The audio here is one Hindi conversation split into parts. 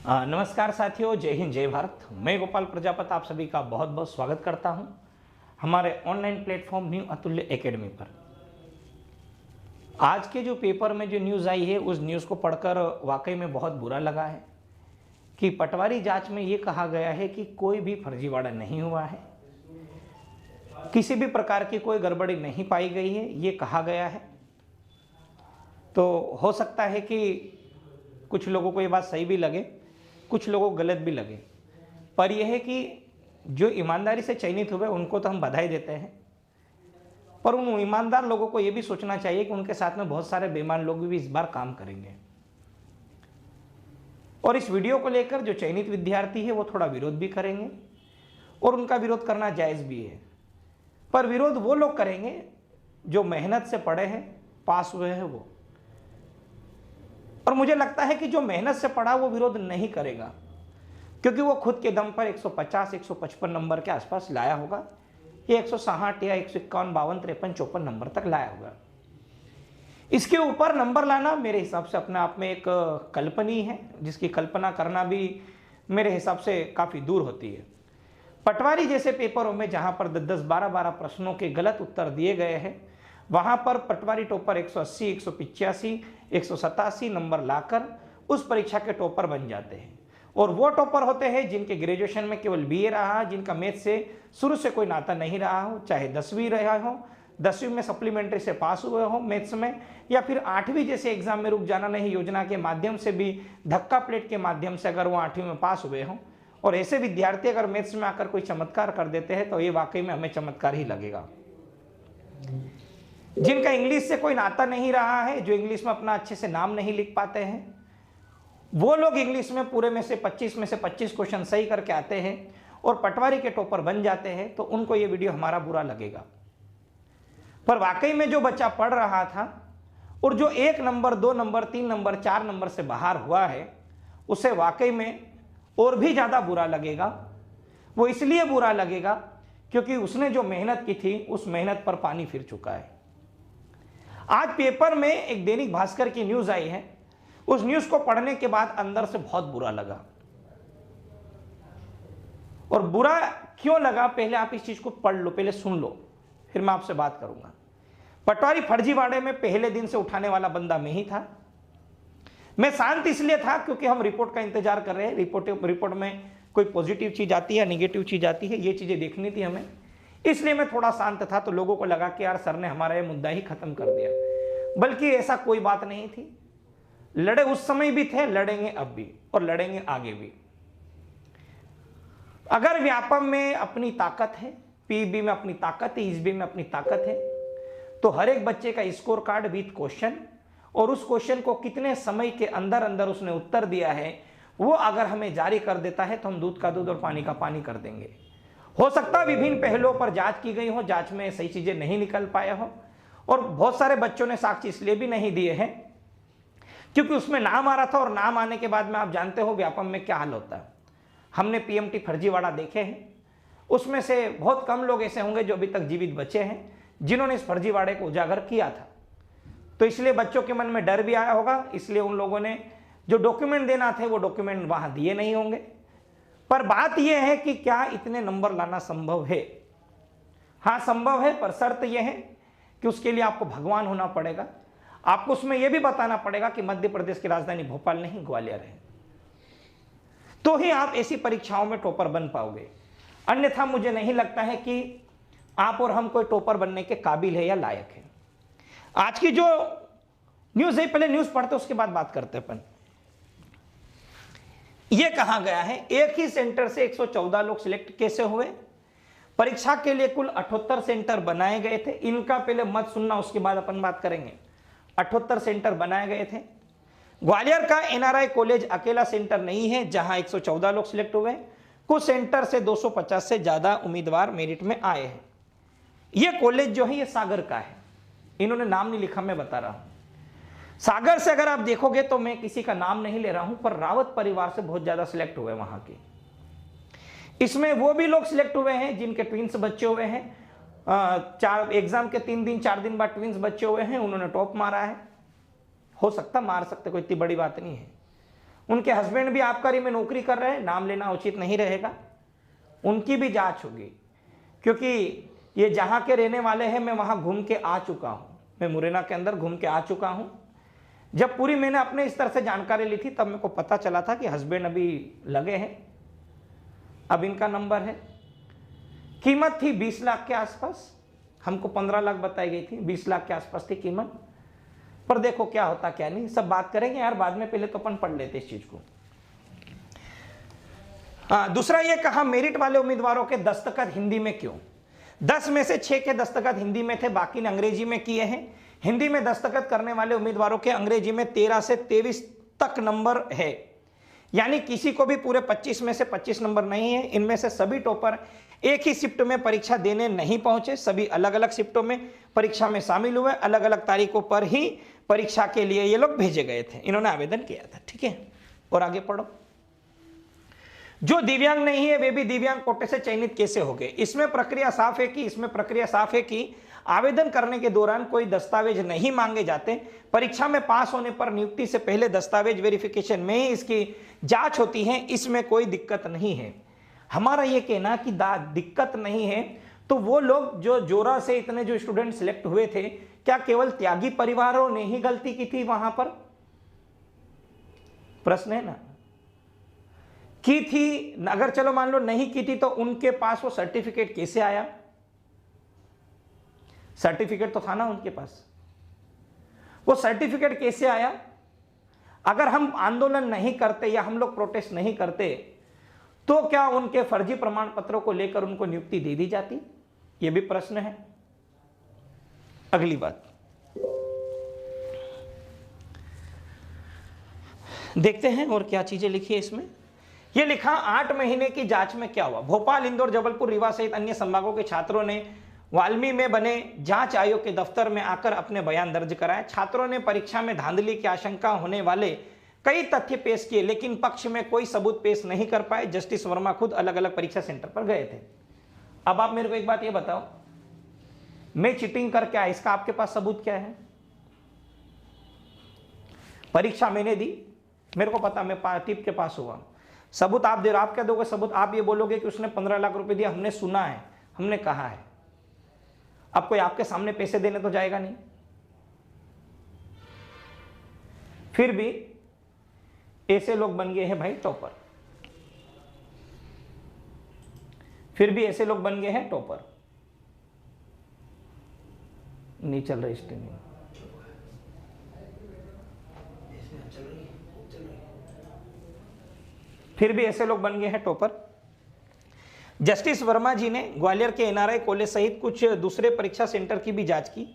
नमस्कार साथियों, जय हिंद जय भारत। मैं गोपाल प्रजापति आप सभी का बहुत बहुत स्वागत करता हूं हमारे ऑनलाइन प्लेटफॉर्म न्यू अतुल्य एकेडमी पर। आज के जो पेपर में जो न्यूज़ आई है उस न्यूज़ को पढ़कर वाकई में बहुत बुरा लगा है कि पटवारी जांच में ये कहा गया है कि कोई भी फर्जीवाड़ा नहीं हुआ है, किसी भी प्रकार की कोई गड़बड़ी नहीं पाई गई है, ये कहा गया है। तो हो सकता है कि कुछ लोगों को ये बात सही भी लगे, कुछ लोगों को गलत भी लगे, पर यह है कि जो ईमानदारी से चयनित हुए उनको तो हम बधाई देते हैं, पर उन ईमानदार लोगों को यह भी सोचना चाहिए कि उनके साथ में बहुत सारे बेईमान लोग भी इस बार काम करेंगे। और इस वीडियो को लेकर जो चयनित विद्यार्थी है वो थोड़ा विरोध भी करेंगे और उनका विरोध करना जायज़ भी है, पर विरोध वो लोग करेंगे जो मेहनत से पढ़े हैं, पास हुए हैं वो। और मुझे लगता है कि जो मेहनत से पढ़ा वो विरोध नहीं करेगा, क्योंकि वो खुद के दम पर 150-155 नंबर के आसपास लाया होगा, ये 160 या 151, 52, 53, 54 नंबर तक लाया होगा। इसके ऊपर नंबर लाना मेरे हिसाब से अपने आप में एक कल्पनीय है, जिसकी कल्पना करना भी मेरे हिसाब से काफ़ी दूर होती है। पटवारी जैसे पेपरों में जहाँ पर 10-10, 12-12 प्रश्नों के गलत उत्तर दिए गए हैं, वहाँ पर पटवारी टॉपर 180, 185, 187 नंबर लाकर उस परीक्षा के टॉपर बन जाते हैं। और वो टॉपर होते हैं जिनके ग्रेजुएशन में केवल बीए रहा, जिनका मैथ से शुरू से कोई नाता नहीं रहा हो, चाहे 10वीं रहा हो, 10वीं में सप्लीमेंट्री से पास हुए हो मैथ्स में, या फिर 8वीं जैसे एग्जाम में रुक जाना नहीं योजना के माध्यम से भी धक्का प्लेट के माध्यम से अगर वो 8वीं में पास हुए हों। और ऐसे विद्यार्थी अगर मैथ्स में आकर कोई चमत्कार कर देते हैं तो ये वाकई में हमें चमत्कार ही लगेगा। जिनका इंग्लिश से कोई नाता नहीं रहा है, जो इंग्लिश में अपना अच्छे से नाम नहीं लिख पाते हैं, वो लोग इंग्लिश में पूरे में से 25 क्वेश्चन सही करके आते हैं और पटवारी के टॉपर बन जाते हैं, तो उनको ये वीडियो हमारा बुरा लगेगा। पर वाकई में जो बच्चा पढ़ रहा था और जो 1 नंबर, 2 नंबर, 3 नंबर, 4 नंबर से बाहर हुआ है, उसे वाकई में और भी ज़्यादा बुरा लगेगा। वो इसलिए बुरा लगेगा क्योंकि उसने जो मेहनत की थी उस मेहनत पर पानी फिर चुका है। आज पेपर में एक दैनिक भास्कर की न्यूज़ आई है, उस न्यूज़ को पढ़ने के बाद अंदर से बहुत बुरा लगा। और बुरा क्यों लगा, पहले आप इस चीज़ को पढ़ लो, पहले सुन लो, फिर मैं आपसे बात करूंगा। पटवारी फर्जीवाड़े में पहले दिन से उठाने वाला बंदा मैं ही था। मैं शांत इसलिए था क्योंकि हम रिपोर्ट का इंतजार कर रहे हैं। रिपोर्ट में कोई पॉजिटिव चीज़ आती है, निगेटिव चीज़ आती है, ये चीज़ें देखनी थी हमें, इसलिए मैं थोड़ा शांत था। तो लोगों को लगा कि यार सर ने हमारा ये मुद्दा ही खत्म कर दिया, बल्कि ऐसा कोई बात नहीं थी। लड़े उस समय भी थे, लड़ेंगे अब भी और लड़ेंगे आगे भी। अगर व्यापम में अपनी ताकत है, पीईबी में अपनी ताकत है, ईएसबी में अपनी ताकत है, तो हर एक बच्चे का स्कोर कार्ड विद क्वेश्चन और उस क्वेश्चन को कितने समय के अंदर अंदर उसने उत्तर दिया है, वो अगर हमें जारी कर देता है तो हम दूध का दूध और पानी का पानी कर देंगे। हो सकता है विभिन्न पहलुओं पर जांच की गई हो, जांच में सही चीजें नहीं निकल पाया हो, और बहुत सारे बच्चों ने साक्ष्य इसलिए भी नहीं दिए हैं क्योंकि उसमें नाम आ रहा था, और नाम आने के बाद में आप जानते हो व्यापम में क्या हाल होता है। हमने पीएमटी फर्जीवाड़ा देखे हैं, उसमें से बहुत कम लोग ऐसे होंगे जो अभी तक जीवित बचे हैं जिन्होंने इस फर्जीवाड़े को उजागर किया था। तो इसलिए बच्चों के मन में डर भी आया होगा, इसलिए उन लोगों ने जो डॉक्यूमेंट देना थे वो डॉक्यूमेंट वहां दिए नहीं होंगे। पर बात यह है कि क्या इतने नंबर लाना संभव है? हाँ संभव है, पर शर्त यह है कि उसके लिए आपको भगवान होना पड़ेगा। आपको उसमें यह भी बताना पड़ेगा कि मध्य प्रदेश की राजधानी भोपाल नहीं ग्वालियर है, तो ही आप ऐसी परीक्षाओं में टॉपर बन पाओगे। अन्यथा मुझे नहीं लगता है कि आप और हम कोई टॉपर बनने के काबिल है या लायक है। आज की जो न्यूज है, पहले न्यूज पढ़ते उसके बाद बात करते अपन। यह कहा गया है एक ही सेंटर से 114 लोग सिलेक्ट कैसे हुए। परीक्षा के लिए कुल 78 सेंटर बनाए गए थे। इनका पहले मत सुनना, उसके बाद अपन बात करेंगे। 78 सेंटर बनाए गए थे। ग्वालियर का एनआरआई कॉलेज अकेला सेंटर नहीं है जहां 114 लोग सिलेक्ट हुए। कुछ सेंटर से 250 से ज्यादा उम्मीदवार मेरिट में आए हैं। यह कॉलेज जो है ये सागर का है, इन्होंने नाम नहीं लिखा, मैं बता रहा हूं। सागर से अगर आप देखोगे तो मैं किसी का नाम नहीं ले रहा हूं, पर रावत परिवार से बहुत ज्यादा सिलेक्ट हुए वहां के। इसमें वो भी लोग सिलेक्ट हुए हैं जिनके ट्विंस बच्चे हुए हैं, चार एग्जाम के 3 दिन 4 दिन बाद ट्विंस बच्चे हुए हैं, उन्होंने टॉप मारा है। हो सकता मार सकते, कोई इतनी बड़ी बात नहीं है। उनके हस्बैंड भी आबकारी में नौकरी कर रहे हैं, नाम लेना उचित नहीं रहेगा, उनकी भी जांच होगी, क्योंकि ये जहां के रहने वाले हैं, मैं वहां घूम के आ चुका हूं, मैं मुरैना के अंदर घूम के आ चुका हूं। जब पूरी मैंने अपने इस तरह से जानकारी ली थी तब मेरे को पता चला था कि हस्बैंड अभी लगे हैं, अब इनका नंबर है। कीमत थी 20 लाख के आसपास, हमको 15 लाख बताई गई थी, 20 लाख के आसपास थी कीमत। पर देखो क्या होता क्या नहीं, सब बात करेंगे यार बाद में, पहले तो अपन पढ़ लेते इस चीज को। दूसरा ये कहा मेरिट वाले उम्मीदवारों के दस्तखत हिंदी में क्यों? 10 में से 6 के दस्तखत हिंदी में थे, बाकी ने अंग्रेजी में किए हैं। हिंदी में दस्तखत करने वाले उम्मीदवारों के अंग्रेजी में 13 से 23 तक नंबर है, यानी किसी को भी पूरे 25 में से 25 नंबर नहीं है। इनमें से सभी टॉपर एक ही शिफ्ट में परीक्षा देने नहीं पहुंचे, सभी अलग अलग शिफ्टों में परीक्षा में शामिल हुए, अलग अलग तारीखों पर ही परीक्षा के लिए ये लोग भेजे गए थे, इन्होंने आवेदन किया था। ठीक है, और आगे पढ़ो। जो दिव्यांग नहीं है वे भी दिव्यांग कोटे से चयनित कैसे हो गए? इसमें प्रक्रिया साफ है कि आवेदन करने के दौरान कोई दस्तावेज नहीं मांगे जाते। परीक्षा में पास होने पर नियुक्ति से पहले दस्तावेज वेरिफिकेशन में ही इसकी जांच होती है, इसमें कोई दिक्कत नहीं है। हमारा यह कहना कि दिक्कत नहीं है, तो वो लोग जो जोरा से इतने जो स्टूडेंट सिलेक्ट हुए थे, क्या केवल त्यागी परिवारों ने ही गलती की थी वहां पर? प्रश्न है ना, की थी? अगर चलो मान लो नहीं की थी तो उनके पास वो सर्टिफिकेट कैसे आया? सर्टिफिकेट तो था ना उनके पास, वो सर्टिफिकेट कैसे आया? अगर हम आंदोलन नहीं करते या हम लोग प्रोटेस्ट नहीं करते तो क्या उनके फर्जी प्रमाण पत्रों को लेकर उनको नियुक्ति दे दी जाती? यह भी प्रश्न है। अगली बात देखते हैं और क्या चीजें लिखी है इसमें। यह लिखा 8 महीने की जांच में क्या हुआ? भोपाल, इंदौर, जबलपुर, रीवा सहित अन्य संभागों के छात्रों ने वाल्मी में बने जांच आयोग के दफ्तर में आकर अपने बयान दर्ज कराए। छात्रों ने परीक्षा में धांधली की आशंका होने वाले कई तथ्य पेश किए, लेकिन पक्ष में कोई सबूत पेश नहीं कर पाए। जस्टिस वर्मा खुद अलग अलग परीक्षा सेंटर पर गए थे। अब आप मेरे को एक बात ये बताओ, मैं चीटिंग करके आया, इसका आपके पास सबूत क्या है? परीक्षा मैंने दी, मेरे को पता, मैं टिप के पास हुआ, सबूत आप दे रहे हो, आप क्या दोगे सबूत? आप ये बोलोगे कि उसने 15 लाख रुपए दिया, हमने सुना है, हमने कहा है। अब कोई आपके सामने पैसे देने तो जाएगा नहीं। फिर भी ऐसे लोग बन गए हैं भाई टॉपर, फिर भी ऐसे लोग बन गए हैं टॉपर। नहीं चल रही स्ट्रीमिंग, फिर भी ऐसे लोग बन गए हैं टॉपर। जस्टिस वर्मा जी ने ग्वालियर के एनआरआई कॉलेज सहित कुछ दूसरे परीक्षा सेंटर की भी जांच की।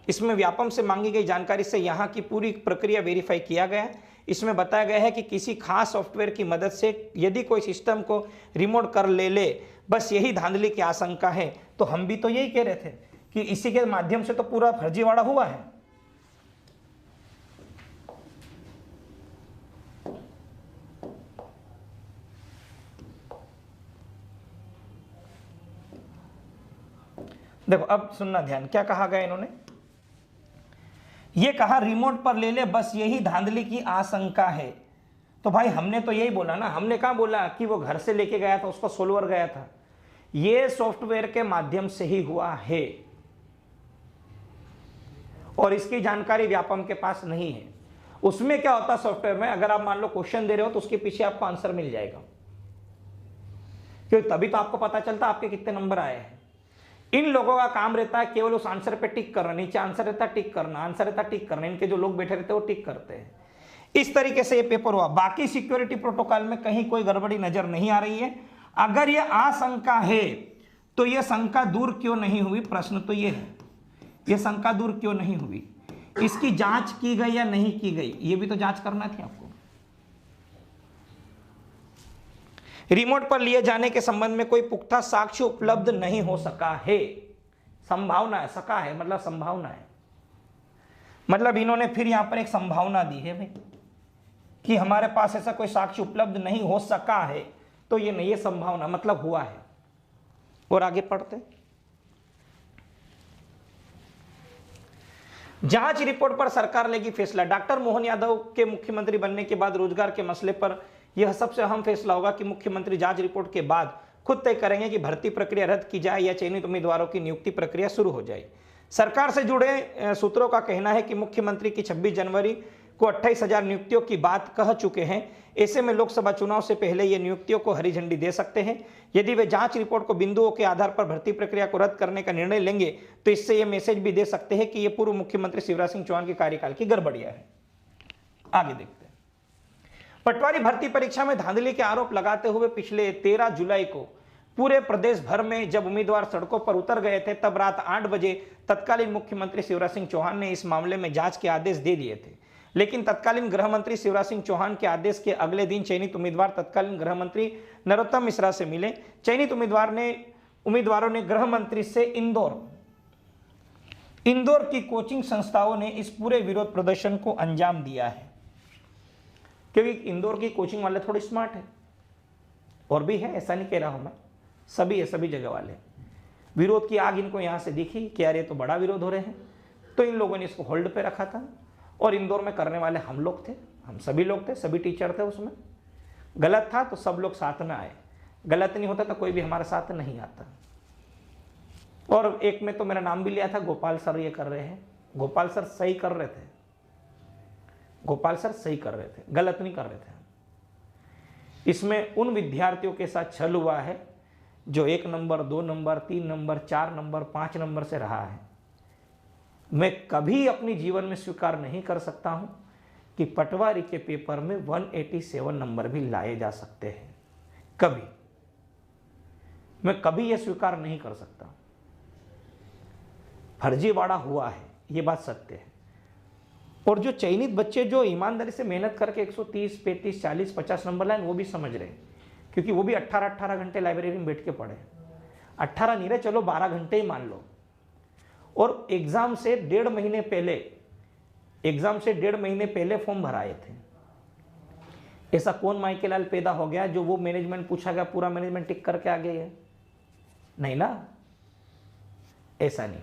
इसमें व्यापम से मांगी गई जानकारी से यहां की पूरी प्रक्रिया वेरीफाई किया गया। इसमें बताया गया है कि किसी खास सॉफ्टवेयर की मदद से यदि कोई सिस्टम को रिमोट कर ले, बस यही धांधली की आशंका है। तो हम भी तो यही कह रहे थे कि इसी के माध्यम से तो पूरा फर्जीवाड़ा हुआ है। देखो अब सुनना ध्यान, क्या कहा गया इन्होंने? ये कहा रिमोट पर ले, बस यही धांधली की आशंका है। तो भाई हमने तो यही बोला ना, हमने कहा बोला कि वो घर से लेके गया था, उसको सोल्वर गया था। ये सॉफ्टवेयर के माध्यम से ही हुआ है और इसकी जानकारी व्यापम के पास नहीं है। उसमें क्या होता सॉफ्टवेयर में, अगर आप मान लो क्वेश्चन दे रहे हो तो उसके पीछे आपको आंसर मिल जाएगा, क्योंकि तभी तो आपको पता चलता आपके कितने नंबर आए हैं। इन लोगों का काम रहता है केवल उस आंसर पे टिक करना, नीचे आंसर रहता है टिक करना, आंसर रहता है टिक करना। इनके जो लोग बैठे रहते हैं वो टिक करते हैं। इस तरीके से ये पेपर हुआ। बाकी सिक्योरिटी प्रोटोकॉल में कहीं कोई गड़बड़ी नजर नहीं आ रही है। अगर ये आशंका है तो ये शंका दूर क्यों नहीं हुई? प्रश्न तो ये है, ये शंका दूर क्यों नहीं हुई? इसकी जांच की गई या नहीं की गई, ये भी तो जांच करना थी आपको। रिमोट पर लिए जाने के संबंध में कोई पुख्ता साक्ष्य उपलब्ध नहीं हो सका है। संभावना है, सका है मतलब संभावना है, मतलब इन्होंने फिर यहां पर एक संभावना दी है भाई कि हमारे पास ऐसा कोई साक्ष्य उपलब्ध नहीं हो सका है। तो ये नहीं, ये संभावना मतलब हुआ है। और आगे पढ़ते, जांच रिपोर्ट पर सरकार लेगी फैसला। डॉक्टर मोहन यादव के मुख्यमंत्री बनने के बाद रोजगार के मसले पर यह सबसे अहम फैसला होगा कि मुख्यमंत्री जांच रिपोर्ट के बाद खुद तय करेंगे कि भर्ती प्रक्रिया रद्द की जाए या चयनित उम्मीदवारों की नियुक्ति प्रक्रिया शुरू हो जाए। सरकार से जुड़े सूत्रों का कहना है कि मुख्यमंत्री की 26 जनवरी को 28,000 नियुक्तियों की बात कह चुके हैं। ऐसे में लोकसभा चुनाव से पहले ये नियुक्तियों को हरी झंडी दे सकते हैं। यदि वे जांच रिपोर्ट को बिंदुओं के आधार पर भर्ती प्रक्रिया को रद्द करने का निर्णय लेंगे तो इससे ये मैसेज भी दे सकते हैं कि ये पूर्व मुख्यमंत्री शिवराज सिंह चौहान के कार्यकाल की गड़बड़ियां है। आगे देखते हैं। पटवारी भर्ती परीक्षा में धांधली के आरोप लगाते हुए पिछले 13 जुलाई को पूरे प्रदेश भर में जब उम्मीदवार सड़कों पर उतर गए थे, तब रात 8 बजे तत्कालीन मुख्यमंत्री शिवराज सिंह चौहान ने इस मामले में जांच के आदेश दे दिए थे। लेकिन तत्कालीन गृह मंत्री शिवराज सिंह चौहान के आदेश के अगले दिन चयनित उम्मीदवार तत्कालीन गृह मंत्री नरोत्तम मिश्रा से मिले। चयनित उम्मीदवारों ने गृह मंत्री से इंदौर की कोचिंग संस्थाओं ने इस पूरे विरोध प्रदर्शन को अंजाम दिया है, क्योंकि इंदौर की कोचिंग वाले थोड़े स्मार्ट है, और भी है, ऐसा नहीं कह रहा हूं मैं, सभी है, सभी जगह वाले। विरोध की आग इनको यहां से दिखी कि यार ये तो बड़ा विरोध हो रहे हैं, तो इन लोगों ने इसको होल्ड पे रखा था। और इंदौर में करने वाले हम लोग थे, हम सभी लोग थे, सभी टीचर थे उसमें। गलत था तो सब लोग साथ में आए, गलत नहीं होता तो कोई भी हमारे साथ नहीं आता। और एक में तो मेरा नाम भी लिया था, गोपाल सर ये कर रहे हैं। गोपाल सर सही कर रहे थे, गोपाल सर सही कर रहे थे, गलत नहीं कर रहे थे। इसमें उन विद्यार्थियों के साथ छल हुआ है जो 1 number, 2 number, 3 number, 4 number, 5 number से रहा है। मैं कभी अपनी जीवन में स्वीकार नहीं कर सकता हूं कि पटवारी के पेपर में 187 नंबर भी लाए जा सकते हैं। कभी, मैं कभी यह स्वीकार नहीं कर सकता। फर्जीवाड़ा हुआ है, यह बात सत्य है। और जो चयनित बच्चे जो ईमानदारी से मेहनत करके 130, 35, 40, 50 नंबर लाए, वो भी समझ रहे हैं, क्योंकि वो भी 18 घंटे लाइब्रेरी में बैठ के पढ़े। 18 नहीं रहे, चलो 12 घंटे ही मान लो। और एग्जाम से 1.5 महीने पहले फॉर्म भराए थे। ऐसा कौन माइकेलाल पैदा हो गया जो वो मैनेजमेंट पूछा गया पूरा मैनेजमेंट टिक करके आ गई है? नहीं ना, ऐसा नहीं।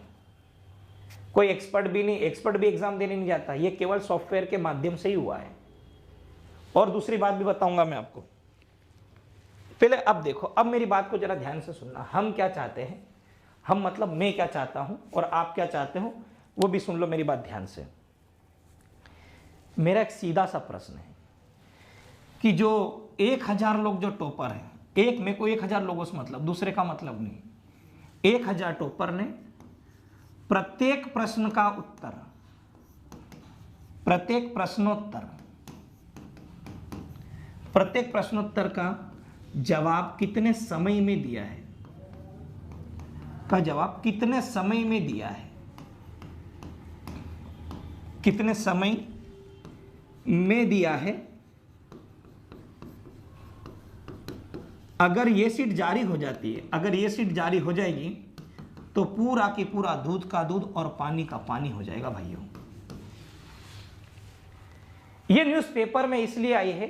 कोई एक्सपर्ट भी नहीं, एक्सपर्ट भी एग्जाम देने नहीं जाता, ये केवल सॉफ्टवेयर के माध्यम से ही हुआ है। और दूसरी बात भी बताऊंगा मैं आपको। पहले अब देखो, अब मेरी बात को जरा ध्यान से सुनना। हम क्या चाहते हैं, हम मतलब मैं क्या चाहता हूं और आप क्या चाहते हो, वो भी सुन लो मेरी बात ध्यान से। मेरा एक सीधा सा प्रश्न है कि जो 1000 लोग जो टॉपर हैं, एक मेरे को 1000 लोगों से मतलब, दूसरे का मतलब नहीं। 1000 टॉपर ने प्रत्येक प्रश्न का उत्तर, प्रत्येक प्रश्नोत्तर का जवाब कितने समय में दिया है, का जवाब कितने समय में दिया है, कितने समय में दिया है। अगर ये सीट जारी हो जाती है, अगर ये सीट जारी हो जाएगी तो पूरा की पूरा दूध का दूध और पानी का पानी हो जाएगा भाइयों। ये न्यूज़ पेपर में इसलिए आई है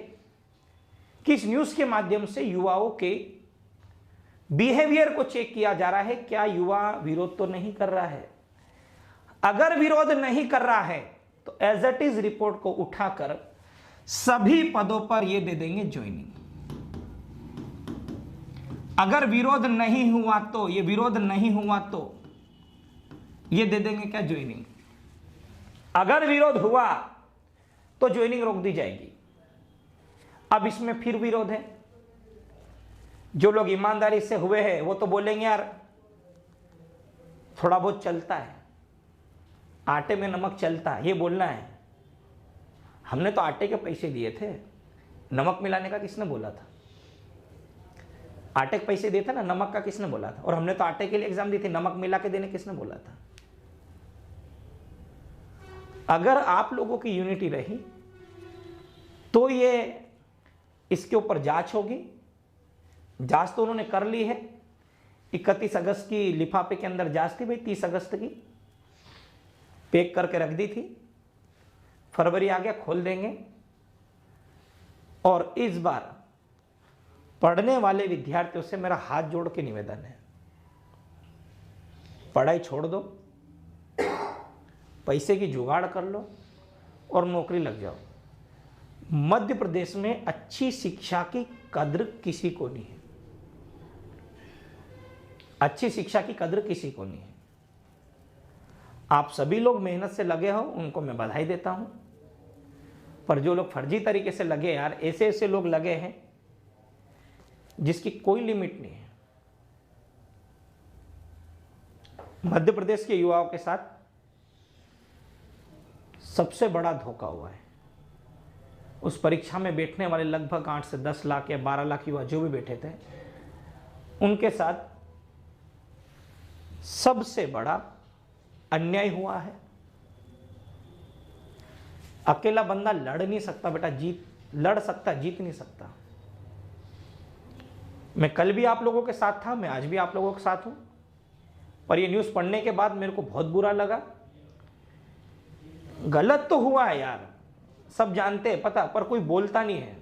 कि इस न्यूज़ के माध्यम से युवाओं के बिहेवियर को चेक किया जा रहा है, क्या युवा विरोध तो नहीं कर रहा है। अगर विरोध नहीं कर रहा है तो एज इट इज रिपोर्ट को उठाकर सभी पदों पर ये दे देंगे ज्वाइनिंग। अगर विरोध नहीं हुआ तो, ये विरोध नहीं हुआ तो ये दे देंगे क्या, ज्वाइनिंग। अगर विरोध हुआ तो ज्वाइनिंग रोक दी जाएगी। अब इसमें फिर विरोध है। जो लोग ईमानदारी से हुए हैं वो तो बोलेंगे यार थोड़ा बहुत चलता है, आटे में नमक चलता है, ये बोलना है। हमने तो आटे के पैसे दिए थे, नमक मिलाने का किसने बोला था? आटे के पैसे दिए थे ना, नमक का किसने बोला था? और हमने तो आटे के लिए एग्जाम दी थी, नमक मिला के देने किसने बोला था? अगर आप लोगों की यूनिटी रही तो ये इसके ऊपर जांच होगी। जांच तो उन्होंने कर ली है। 31 अगस्त की लिफाफे के अंदर जांच थी भाई, 30 अगस्त की पैक करके रख दी थी। फरवरी आ गया, खोल देंगे। और इस बार पढ़ने वाले विद्यार्थियों से मेरा हाथ जोड़ के निवेदन है, पढ़ाई छोड़ दो, पैसे की जुगाड़ कर लो और नौकरी लग जाओ। मध्य प्रदेश में अच्छी शिक्षा की कद्र किसी को नहीं है, अच्छी शिक्षा की कद्र किसी को नहीं है। आप सभी लोग मेहनत से लगे हो, उनको मैं बधाई देता हूं, पर जो लोग फर्जी तरीके से लगे, यार ऐसे ऐसे लोग लगे हैं जिसकी कोई लिमिट नहीं है। मध्य प्रदेश के युवाओं के साथ सबसे बड़ा धोखा हुआ है। उस परीक्षा में बैठने वाले लगभग 8 से 10 लाख या 12 लाख युवा जो भी बैठे थे, उनके साथ सबसे बड़ा अन्याय हुआ है। अकेला बंदा लड़ नहीं सकता बेटा, लड़ सकता, जीत नहीं सकता। मैं कल भी आप लोगों के साथ था, मैं आज भी आप लोगों के साथ हूं, पर ये न्यूज़ पढ़ने के बाद मेरे को बहुत बुरा लगा। गलत तो हुआ है यार, सब जानते हैं, पता, पर कोई बोलता नहीं है।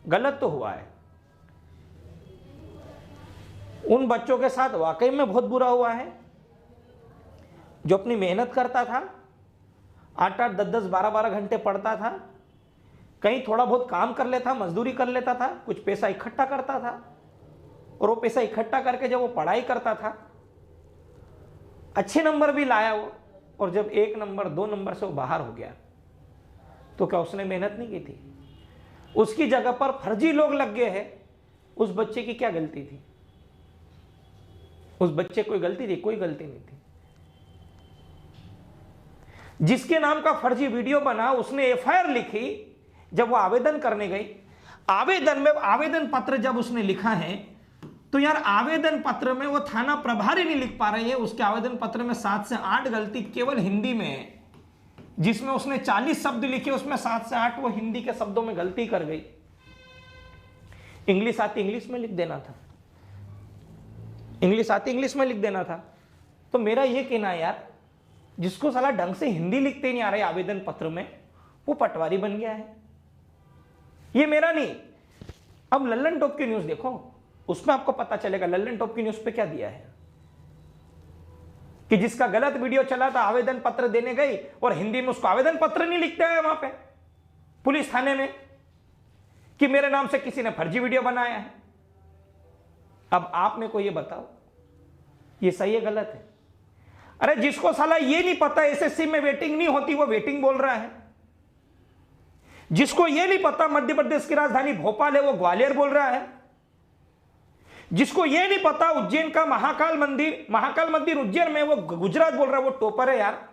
गलत तो हुआ है। उन बच्चों के साथ वाकई में बहुत बुरा हुआ है जो अपनी मेहनत करता था, 8-8, 10-10, 12-12 घंटे पढ़ता था, कहीं थोड़ा बहुत काम कर लेता, मजदूरी कर लेता था, कुछ पैसा इकट्ठा करता था, और वो पैसा इकट्ठा करके जब वो पढ़ाई करता था, अच्छे नंबर भी लाया वो, और जब 1 नंबर 2 नंबर से वो बाहर हो गया, तो क्या उसने मेहनत नहीं की थी? उसकी जगह पर फर्जी लोग लग गए हैं। उस बच्चे की क्या गलती थी? उस बच्चे कोई गलती थी? कोई गलती नहीं थी। जिसके नाम का फर्जी वीडियो बना, उसने एफआईआर लिखी। जब वो आवेदन करने गई, आवेदन में आवेदन पत्र जब उसने लिखा है, तो यार आवेदन पत्र में वो थाना प्रभारी नहीं लिख पा रही है। उसके आवेदन पत्र में 7 से 8 गलती केवल हिंदी में है। जिसमें उसने 40 शब्द लिखे, उसमें 7 से 8 वो हिंदी के शब्दों में गलती कर गई। इंग्लिश आती इंग्लिश में लिख देना था, इंग्लिश आती इंग्लिश में लिख देना था। तो मेरा ये कहना है यार, जिसको साला ढंग से हिंदी लिखते नहीं आ रहे आवेदन पत्र में, वो पटवारी बन गया है। ये मेरा नहीं। अब लल्लन टॉप की न्यूज देखो, उसमें आपको पता चलेगा लल्लन टॉप की न्यूज पे क्या दिया है कि जिसका गलत वीडियो चला था, आवेदन पत्र देने गई और हिंदी में उसको आवेदन पत्र नहीं लिखते हैं वहां पे पुलिस थाने में कि मेरे नाम से किसी ने फर्जी वीडियो बनाया है। अब आप मेरे को ये बताओ, ये सही है गलत है? अरे जिसको साला ये नहीं पता एसएससी में वेटिंग नहीं होती, वो वेटिंग बोल रहा है। जिसको ये नहीं पता मध्य प्रदेश की राजधानी भोपाल है, वो ग्वालियर बोल रहा है। जिसको ये नहीं पता उज्जैन का महाकाल मंदिर उज्जैन में, वो गुजरात बोल रहा है। वो टॉपर है यार,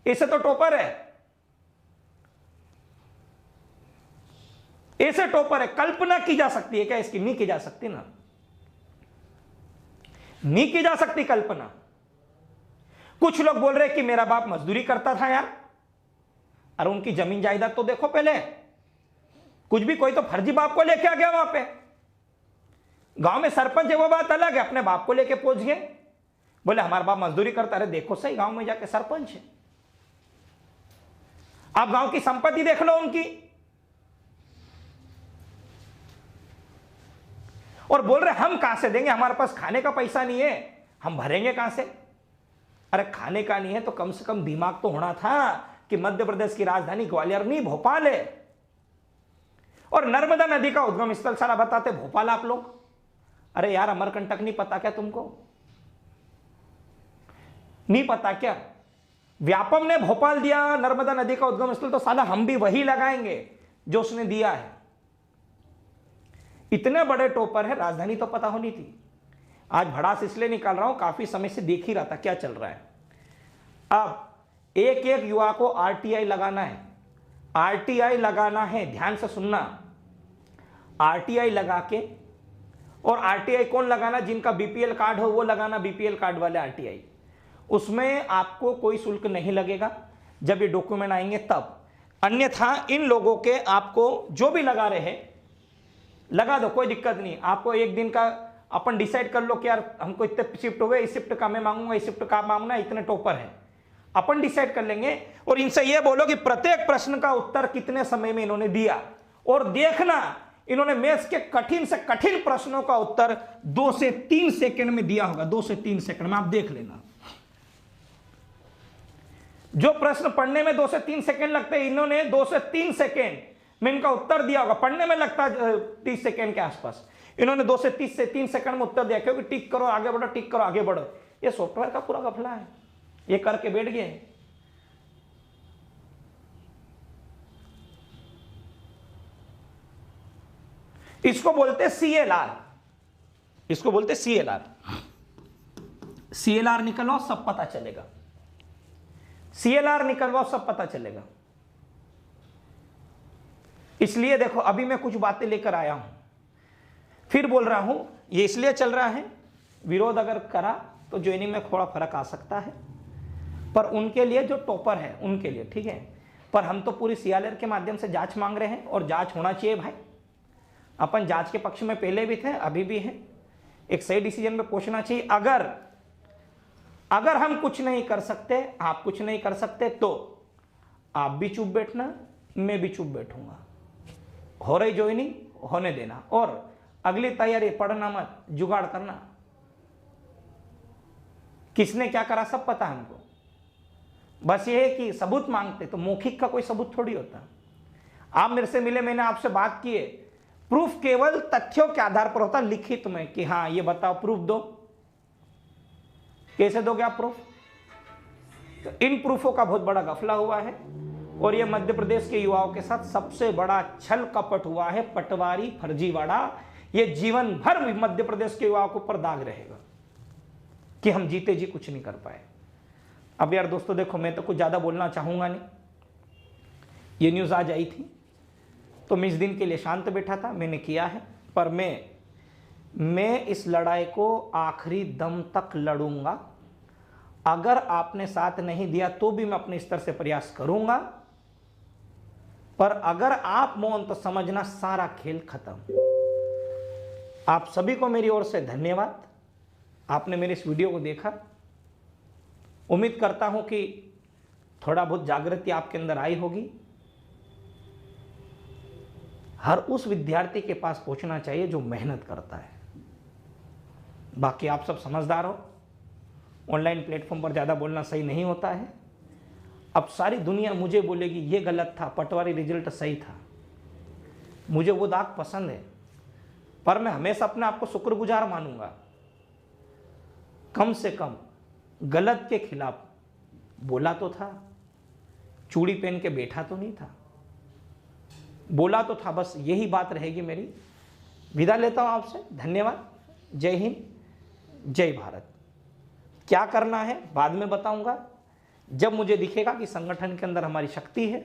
ऐसे तो टॉपर है, ऐसे टॉपर है। कल्पना की जा सकती है क्या इसकी? नहीं की जा सकती ना, नहीं की जा सकती कल्पना। कुछ लोग बोल रहे कि मेरा बाप मजदूरी करता था यार। अरे उनकी जमीन जायदाद तो देखो पहले। कुछ भी, कोई तो फर्जी बाप को लेके आ गया वहां पे। गांव में सरपंच है वो बात अलग है, अपने बाप को लेके पहुंच गए, बोले हमारा बाप मजदूरी करता। अरे देखो सही, गांव में जाके सरपंच है। आप गांव की संपत्ति देख लो उनकी, और बोल रहे हम कहां से देंगे, हमारे पास खाने का पैसा नहीं है, हम भरेंगे कहां से? अरे खाने का नहीं है तो कम से कम दिमाग तो होना था कि मध्य प्रदेश की राजधानी ग्वालियर नहीं भोपाल है, और नर्मदा नदी का उद्गम स्थल सारा बताते भोपाल आप लोग। अरे यार अमरकंटक नहीं पता क्या तुमको? नहीं पता क्या? व्यापम ने भोपाल दिया नर्मदा नदी का उद्गम स्थल, तो साला हम भी वही लगाएंगे जो उसने दिया है। इतने बड़े टॉपर है, राजधानी तो पता होनी थी। आज भड़ास इसलिए निकाल रहा हूं, काफी समय से देख ही रहा था क्या चल रहा है। अब एक एक युवा को आरटीआई लगाना है, आरटीआई लगाना है, ध्यान से सुनना। आरटीआई लगा के, और आरटीआई कौन लगाना? जिनका बीपीएल कार्ड हो वो लगाना, बीपीएल कार्ड वाले आरटीआई। उसमें आपको कोई शुल्क नहीं लगेगा जब ये डॉक्यूमेंट आएंगे तब। अन्यथा इन लोगों के आपको जो भी लगा रहे हैं लगा दो, कोई दिक्कत नहीं। आपको एक दिन का अपन डिसाइड कर लो कि यार हमको इतने शिफ्ट हुए, इस शिफ्ट का मैं मांगूंगा, इस शिफ्ट का मांगना, इतने टॉपर है, अपन डिसाइड कर लेंगे। और इनसे ये बोलो कि प्रत्येक प्रश्न का उत्तर कितने समय में इन्होंने दिया, और देखना इन्होंने मैथ्स के कठिन से कठिन प्रश्नों का उत्तर 2 से 3 सेकंड में दिया होगा। 2 से 3 सेकंड में आप देख लेना। जो प्रश्न पढ़ने में 2 से 3 सेकंड लगते हैं, इन्होंने 2 से 3 सेकंड में इनका उत्तर दिया होगा। पढ़ने में लगता है 30 सेकंड के आसपास, इन्होंने 2 से 3 सेकंड में उत्तर दिया, क्योंकि टिक करो आगे बढ़ो, टिक करो आगे बढ़ो। ये सॉफ्टवेयर का पूरा घपला है, ये करके बैठ गए। इसको बोलते CLR, इसको बोलते CLR। CLR निकलवाओ सब पता चलेगा, CLR निकलवाओ सब पता चलेगा। इसलिए देखो अभी मैं कुछ बातें लेकर आया हूं, फिर बोल रहा हूं, ये इसलिए चल रहा है, विरोध अगर करा तो ज्वाइनिंग में थोड़ा फर्क आ सकता है, पर उनके लिए जो टॉपर है उनके लिए ठीक है। पर हम तो पूरी CLR के माध्यम से जांच मांग रहे हैं, और जांच होना चाहिए भाई। अपन जांच के पक्ष में पहले भी थे, अभी भी हैं। एक सही डिसीजन में पहुंचना चाहिए। अगर हम कुछ नहीं कर सकते, आप कुछ नहीं कर सकते, तो आप भी चुप बैठना, मैं भी चुप बैठूंगा। हो रही ज्वाइनिंग होने देना, और अगली तैयारी पढ़ना मत, जुगाड़ करना। किसने क्या करा सब पता हमको, बस ये है कि सबूत मांगते, तो मौखिक का कोई सबूत थोड़ी होता। आप मेरे से मिले, मैंने आपसे बात की है, प्रूफ केवल तथ्यों के आधार पर होता, लिखित में कि हाँ ये बताओ, प्रूफ दो। कैसे दोगे आप प्रूफ? तो इन प्रूफों का बहुत बड़ा घपला हुआ है, और ये मध्य प्रदेश के युवाओं के साथ सबसे बड़ा छल कपट हुआ है, पटवारी फर्जीवाड़ा। ये जीवन भर मध्य प्रदेश के युवाओं के ऊपर दाग रहेगा कि हम जीते जी कुछ नहीं कर पाए। अब यार दोस्तों देखो, मैं तो कुछ ज्यादा बोलना चाहूंगा नहीं, ये न्यूज आज आई थी तो मैं इस दिन के लिए शांत बैठा था, मैंने किया है। पर मैं इस लड़ाई को आखिरी दम तक लड़ूंगा। अगर आपने साथ नहीं दिया तो भी मैं अपने स्तर से प्रयास करूंगा, पर अगर आप मौन तो समझना सारा खेल खत्म। आप सभी को मेरी ओर से धन्यवाद, आपने मेरे इस वीडियो को देखा। उम्मीद करता हूं कि थोड़ा बहुत जागृति आपके अंदर आई होगी। हर उस विद्यार्थी के पास पहुंचना चाहिए जो मेहनत करता है। बाकी आप सब समझदार हो, ऑनलाइन प्लेटफॉर्म पर ज़्यादा बोलना सही नहीं होता है। अब सारी दुनिया मुझे बोलेगी ये गलत था, पटवारी रिजल्ट सही था। मुझे वो दाग पसंद है, पर मैं हमेशा अपने आप को शुक्रगुजार मानूंगा। कम से कम गलत के खिलाफ बोला तो था, चूड़ी पहन के बैठा तो नहीं था, बोला तो था। बस यही बात रहेगी मेरी। विदा लेता हूं आपसे, धन्यवाद। जय हिंद, जय भारत। क्या करना है बाद में बताऊंगा। जब मुझे दिखेगा कि संगठन के अंदर हमारी शक्ति है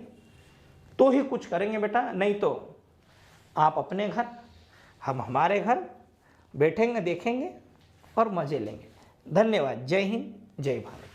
तो ही कुछ करेंगे बेटा, नहीं तो आप अपने घर, हम हमारे घर बैठेंगे, देखेंगे और मजे लेंगे। धन्यवाद। जय हिंद, जय भारत।